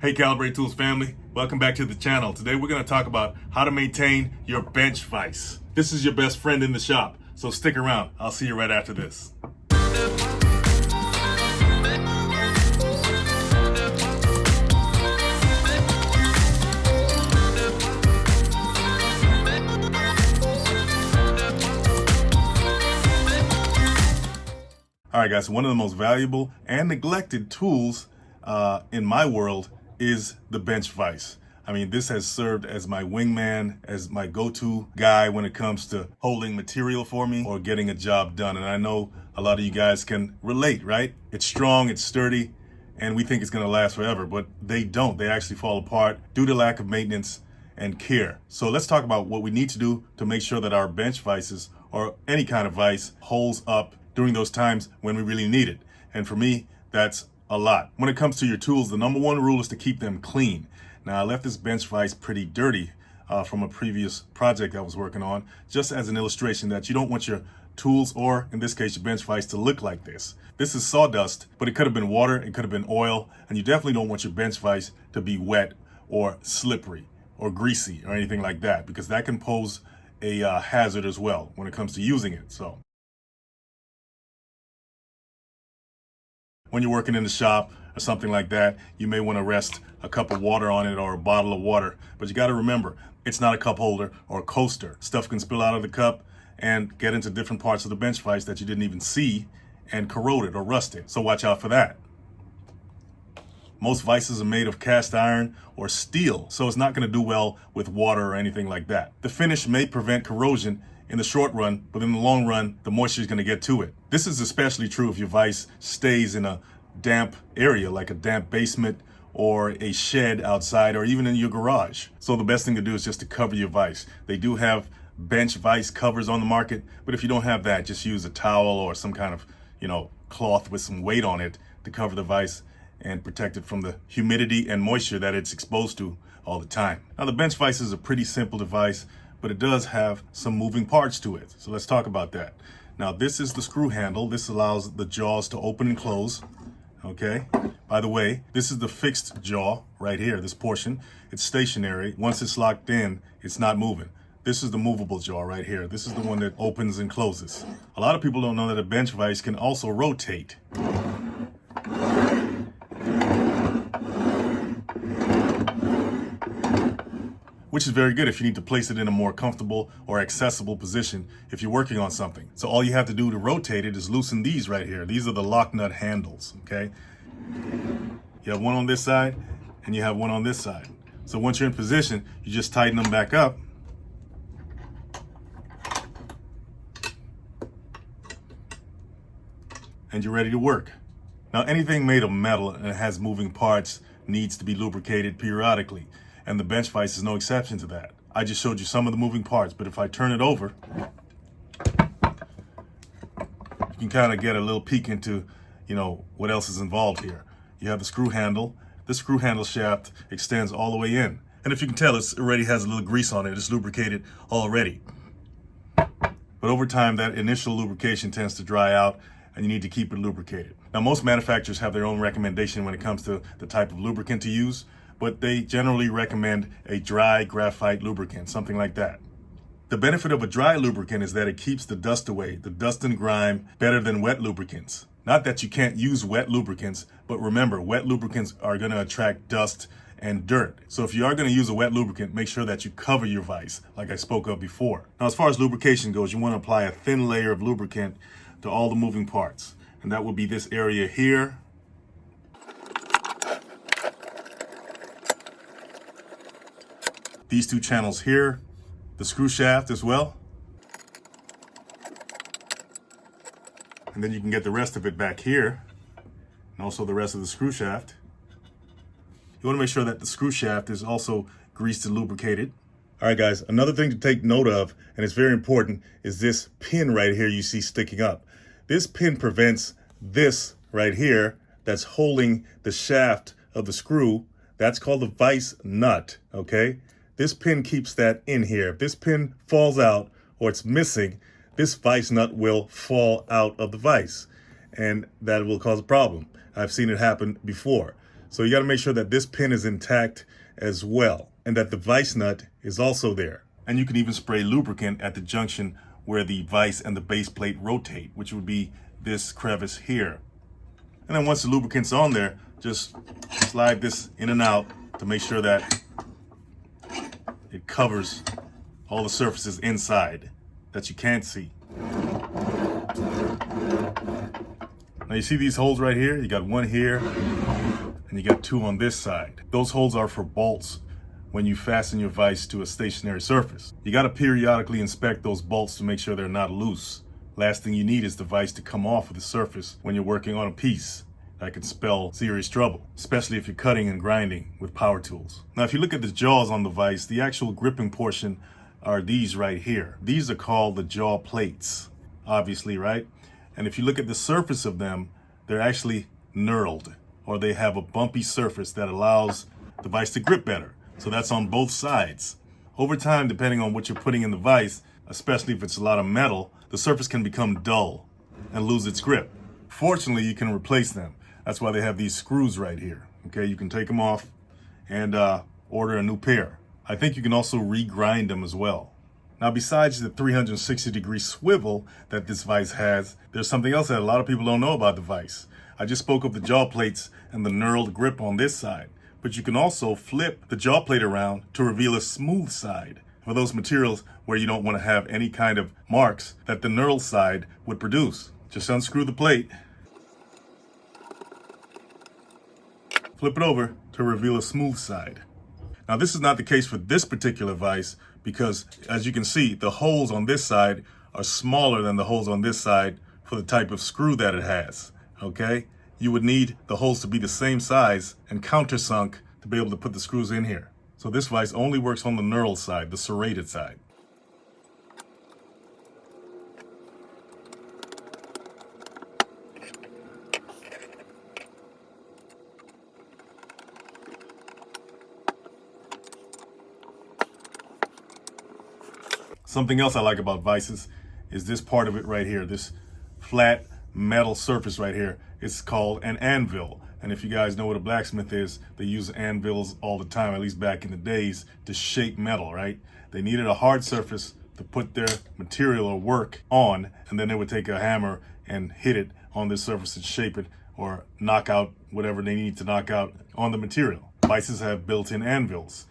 Hey Calibrate Tools family, welcome back to the channel. Today we're going to talk about how to maintain your bench vise. This is your best friend in the shop, so stick around. I'll see you right after this. Alright guys, so one of the most valuable and neglected tools in my world is the bench vise. I mean, this has served as my wingman, as my go-to guy when it comes to holding material for me or getting a job done. And I know a lot of you guys can relate, right? It's strong, it's sturdy, and we think it's gonna last forever, but they don't. They actually fall apart due to lack of maintenance and care. So let's talk about what we need to do to make sure that our bench vices or any kind of vise holds up during those times when we really need it. And for me, that's a lot. When it comes to your tools, the number one rule is to keep them clean. Now, I left this bench vise pretty dirty from a previous project I was working on, just as an illustration that you don't want your tools, or in this case, your bench vise, to look like this. This is sawdust, but it could have been water, it could have been oil, and you definitely don't want your bench vise to be wet or slippery or greasy or anything like that, because that can pose a hazard as well when it comes to using it. So when you're working in the shop or something like that, you may want to rest a cup of water on it or a bottle of water. But you got to remember, it's not a cup holder or a coaster. Stuff can spill out of the cup and get into different parts of the bench vise that you didn't even see and corrode it or rust it. So watch out for that. Most vices are made of cast iron or steel, so it's not going to do well with water or anything like that. The finish may prevent corrosion in the short run, but in the long run, the moisture is going to get to it. This is especially true if your vise stays in a damp area, like a damp basement or a shed outside or even in your garage. So the best thing to do is just to cover your vise. They do have bench vise covers on the market, but if you don't have that, just use a towel or some kind of, cloth with some weight on it to cover the vise and protect it from the humidity and moisture that it's exposed to all the time. Now, the bench vise is a pretty simple device, but it does have some moving parts to it. So let's talk about that. Now, this is the screw handle. This allows the jaws to open and close, okay? By the way, this is the fixed jaw right here, this portion. It's stationary. Once it's locked in, it's not moving. This is the movable jaw right here. This is the one that opens and closes. A lot of people don't know that a bench vise can also rotate. Which is very good if you need to place it in a more comfortable or accessible position if you're working on something. So all you have to do to rotate it is loosen these right here. These are the lock nut handles, okay? You have one on this side and you have one on this side. So once you're in position, you just tighten them back up. And you're ready to work. Now, anything made of metal and has moving parts needs to be lubricated periodically. And the bench vise is no exception to that. I just showed you some of the moving parts, but if I turn it over, you can kind of get a little peek into, what else is involved here. You have the screw handle. The screw handle shaft extends all the way in. And if you can tell, it already has a little grease on it. It's lubricated already. But over time, that initial lubrication tends to dry out, and you need to keep it lubricated. Now, most manufacturers have their own recommendation when it comes to the type of lubricant to use, but they generally recommend a dry graphite lubricant, something like that. The benefit of a dry lubricant is that it keeps the dust away, the dust and grime, better than wet lubricants. Not that you can't use wet lubricants, but remember, wet lubricants are going to attract dust and dirt. So if you are going to use a wet lubricant, make sure that you cover your vise, like I spoke of before. Now, as far as lubrication goes, you want to apply a thin layer of lubricant to all the moving parts. And that will be this area here, these two channels here, the screw shaft as well. And then you can get the rest of it back here, and also the rest of the screw shaft. You want to make sure that the screw shaft is also greased and lubricated. All right, guys, another thing to take note of, and it's very important, is this pin right here you see sticking up. This pin prevents this right here that's holding the shaft of the screw. That's called the vise nut, okay? This pin keeps that in here. If this pin falls out or it's missing, this vise nut will fall out of the vise, and that will cause a problem. I've seen it happen before. So you got to make sure that this pin is intact as well, and that the vise nut is also there. And you can even spray lubricant at the junction where the vise and the base plate rotate, which would be this crevice here. And then once the lubricant's on there, just slide this in and out to make sure that it covers all the surfaces inside that you can't see. Now you see these holes right here? You got one here and you got two on this side. Those holes are for bolts when you fasten your vise to a stationary surface. You got to periodically inspect those bolts to make sure they're not loose. Last thing you need is the vise to come off of the surface when you're working on a piece. That could spell serious trouble, especially if you're cutting and grinding with power tools. Now, if you look at the jaws on the vise, the actual gripping portion are these right here. These are called the jaw plates, obviously, right? And if you look at the surface of them, they're actually knurled, or they have a bumpy surface that allows the vise to grip better. So that's on both sides. Over time, depending on what you're putting in the vise, especially if it's a lot of metal, the surface can become dull and lose its grip. Fortunately, you can replace them. That's why they have these screws right here. Okay, you can take them off and order a new pair. I think you can also regrind them as well. Now, besides the 360-degree swivel that this vise has, there's something else that a lot of people don't know about the vise. I just spoke of the jaw plates and the knurled grip on this side, but you can also flip the jaw plate around to reveal a smooth side for those materials where you don't want to have any kind of marks that the knurled side would produce. Just unscrew the plate, flip it over to reveal a smooth side. Now, this is not the case for this particular vise because, as you can see, the holes on this side are smaller than the holes on this side for the type of screw that it has, okay? You would need the holes to be the same size and countersunk to be able to put the screws in here. So this vise only works on the knurled side, the serrated side. Something else I like about vices is this part of it right here, this flat metal surface right here. It's called an anvil. And if you guys know what a blacksmith is, they use anvils all the time, at least back in the days, to shape metal, right? They needed a hard surface to put their material or work on, and then they would take a hammer and hit it on this surface and shape it or knock out whatever they need to knock out on the material. Vices have built-in anvils.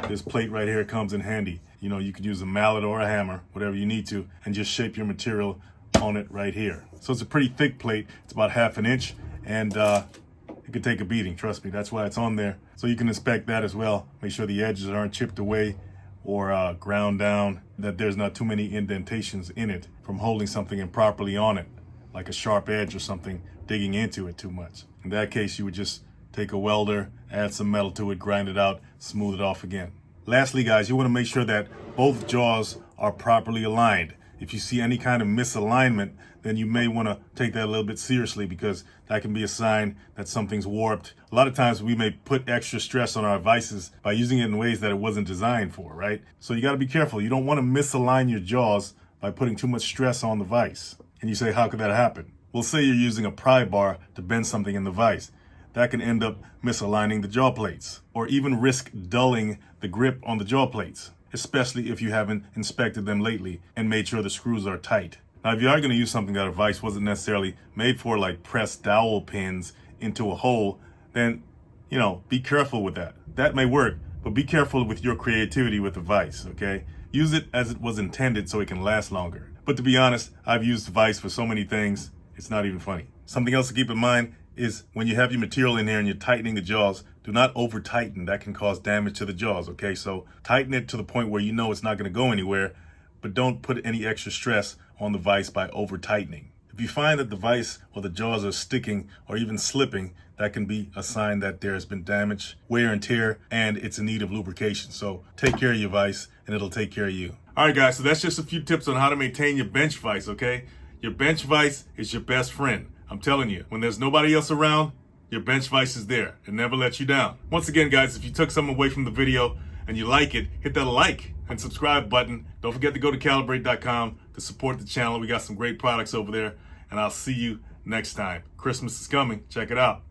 This plate right here comes in handy. You know, you could use a mallet or a hammer, whatever you need to, and just shape your material on it right here. So it's a pretty thick plate. It's about 1/2 inch, and it could take a beating, trust me. That's why it's on there. So you can inspect that as well. Make sure the edges aren't chipped away or ground down, that there's not too many indentations in it from holding something improperly on it, like a sharp edge or something digging into it too much. In that case, you would just take a welder, add some metal to it, grind it out, smooth it off again. Lastly, guys, you want to make sure that both jaws are properly aligned. If you see any kind of misalignment, then you may want to take that a little bit seriously, because that can be a sign that something's warped. A lot of times we may put extra stress on our vices by using it in ways that it wasn't designed for, right? So you got to be careful. You don't want to misalign your jaws by putting too much stress on the vise. And you say, how could that happen? Well, say you're using a pry bar to bend something in the vise. That can end up misaligning the jaw plates, or even risk dulling the grip on the jaw plates, especially if you haven't inspected them lately and made sure the screws are tight. Now, if you are going to use something that a vise wasn't necessarily made for, like press dowel pins into a hole, then, you know, be careful with that. That may work, but be careful with your creativity with the vise, okay? Use it as it was intended so it can last longer. But to be honest, I've used vise for so many things, it's not even funny. Something else to keep in mind is when you have your material in here and you're tightening the jaws, do not over tighten. That can cause damage to the jaws, okay? So tighten it to the point where you know it's not going to go anywhere, but don't put any extra stress on the vise by over tightening. If you find that the vise or the jaws are sticking or even slipping, that can be a sign that there has been damage, wear and tear, and it's in need of lubrication. So take care of your vise and it'll take care of you. All right, guys, so that's just a few tips on how to maintain your bench vise, okay? Your bench vise is your best friend. I'm telling you, when there's nobody else around, your bench vise is there. It never lets you down. Once again, guys, if you took something away from the video and you like it, hit that like and subscribe button. Don't forget to go to calibrate.com to support the channel. We got some great products over there, and I'll see you next time. Christmas is coming. Check it out.